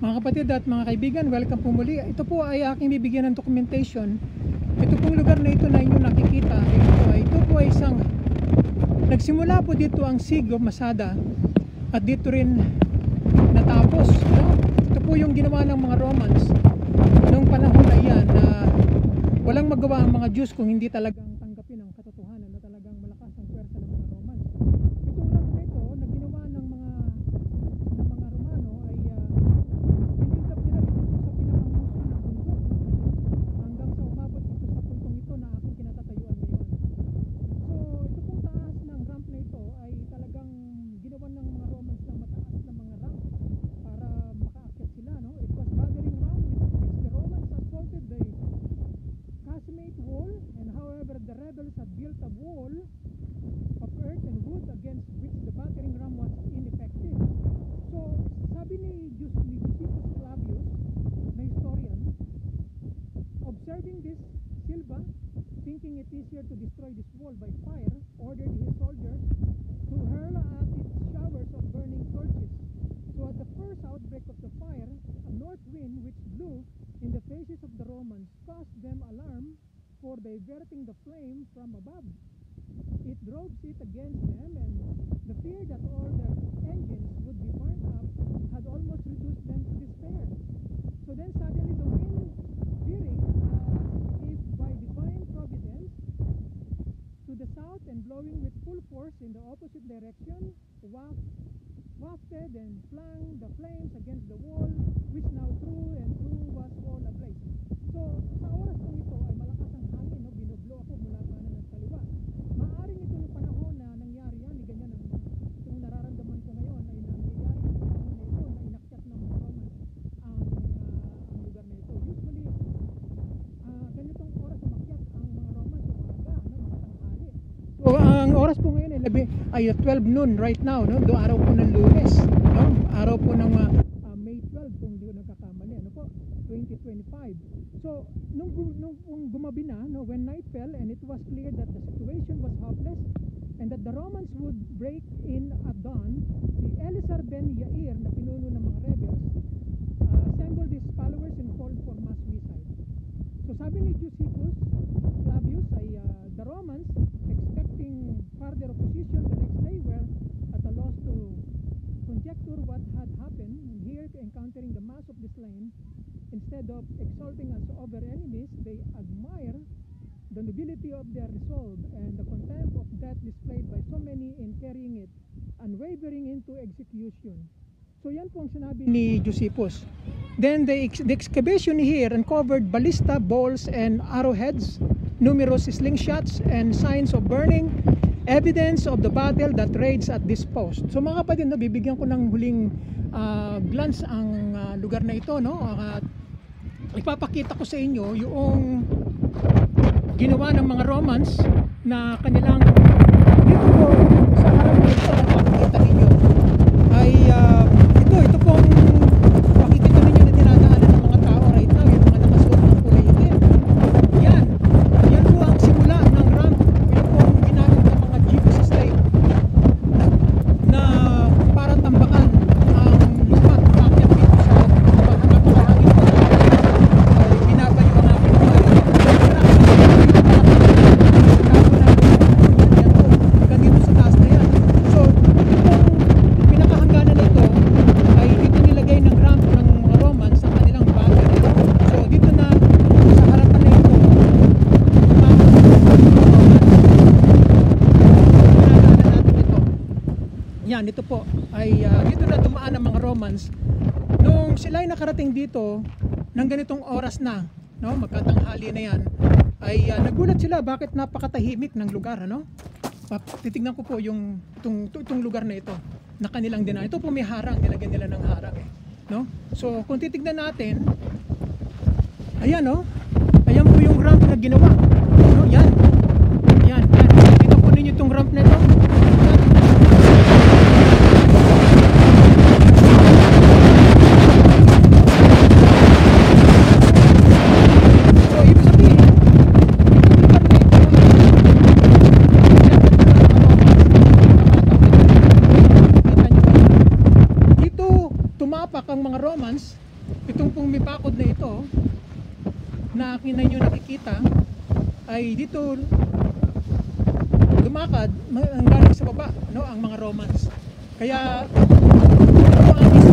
Mga kapatid at mga kaibigan, welcome po muli. Ito po ay aking bibigyan ng documentation. Ito pong lugar na ito na inyong nakikita. Ito po ay isang nagsimula po dito ang Siege of Masada at dito rin natapos, no? Ito po yung ginawa ng mga Romans noong panahon na yan na walang magawa ang mga Diyos kung hindi talagang tanggapin ang katotohanan na talagang malakas ang pwersa ng mga Romans. Itong land na ito na ginawa ng mga Romano ay binildap nila dito sa pinakamuso ng bundok hanggang sa umabot dito sa puntong ito na aking kinatatayuan ngayon. So ito pong taas ng ramp na ito ay talagang ginawa ng mga Romans ng mataas na mga ramp para makaakyat sila, no? It was battering ram with which the Romans assaulted the Casemate wall, and however the rebels had built a wall of earth and wood against which the battering ram was ineffective. So sabi ni Josephus Flavius na historian, observing this, Silva, thinking it easier to destroy this wall by fire, ordered his soldiers to hurl at it showers of burning torches. So at the first outbreak of the fire, a north wind which blew in the faces of the Romans caused them alarm for diverting the flame from above. It drove it against them, and the fear that all their engines would be burned up had almost reduced them to despair. So then suddenly the wind veering if by divine providence to the south and blowing with full force in the opposite direction, wafted and flung the flames against the wall, which now through and through was all ablaze. So sa oras kong ito ay malakas ang hangin, no? Binublo ako mula kanan at kaliwa. Maaring ito ng panahon na nangyari yan, ganyan ang itong nararamdaman ko ngayon ay nangyayari ng panahon na ito na inakyat ng mga Romans ang lugar na ito. Usually ganitong oras umakyat ang mga Romans umaga, no? Mga tanghali. So ang oras po ngayon ay 12 noon right now, no? Do araw po ng Lunes, no? Araw po ng May 12 kung hindi ko nagkakamali, ano po, 2025. So nung gumabi na, no, when night fell and it was clear that the situation was hopeless and that the Romans would break in at dawn, si Eleazar ben Yair na pinuno ng mga rebels assembled his followers and called for mass suicide. So sabi ni Josephus Flavius ay the Romans, expecting further opposition the next day, were at a loss to conjecture what had happened, and here encountering the mass of the slain, instead of exulting as over enemies, they admire the nobility of their resolve and the contempt of death displayed by so many in carrying it unwavering into execution. So yan po ang sinabi ni Josephus. Then the excavation here uncovered ballista, balls, and arrowheads, numerous slingshots, and signs of burning, evidence of the battle that raged at this post. So mga kapatid, no, bibigyan ko ng huling glance ang lugar na ito, no? Ipapakita ko sa inyo yung ginawa ng mga Romans na kanilang dito po sa harap nito na makikita ninyo ay ito pong makikita ninyo na dinadaanan ng mga tao right now, yung mga nakasuot ng kulay itim. Yan po ang simula ng ramp. Yan po ang ginamit ng mga jeep system na para tambakan ang lupa at paakyat dito sa napakahangin po ay binaban yung mga pinuhay. Hanggang dito sa taas na yan. So itong pinakahangganan na ito ay dito nilagay ng ramp ng mga Romans sa kanilang battery. So dito na sa harapan na ito yan, ito po ay dito na dumaan ang mga Romans nung sila ay nakarating dito ng ganitong oras na, no, magkatanghali na yan, ay nagulat sila bakit napakatahimik ng lugar, ano? Titignan ko po yung itong lugar na ito na kanilang dinaan. Ito po may harang, nilagyan nila ng harang, no? So kung titignan natin, ayan, no? Ayan po yung ramp na ginawa, no? Yan. Dito po ninyo itong ramp na ito. Tumapak ang mga Romans Itong pong may pakod na ito na akin na inyo nakikita ay dito lumakad ang galing sa baba, no, ang mga Romans. Kaya ito ang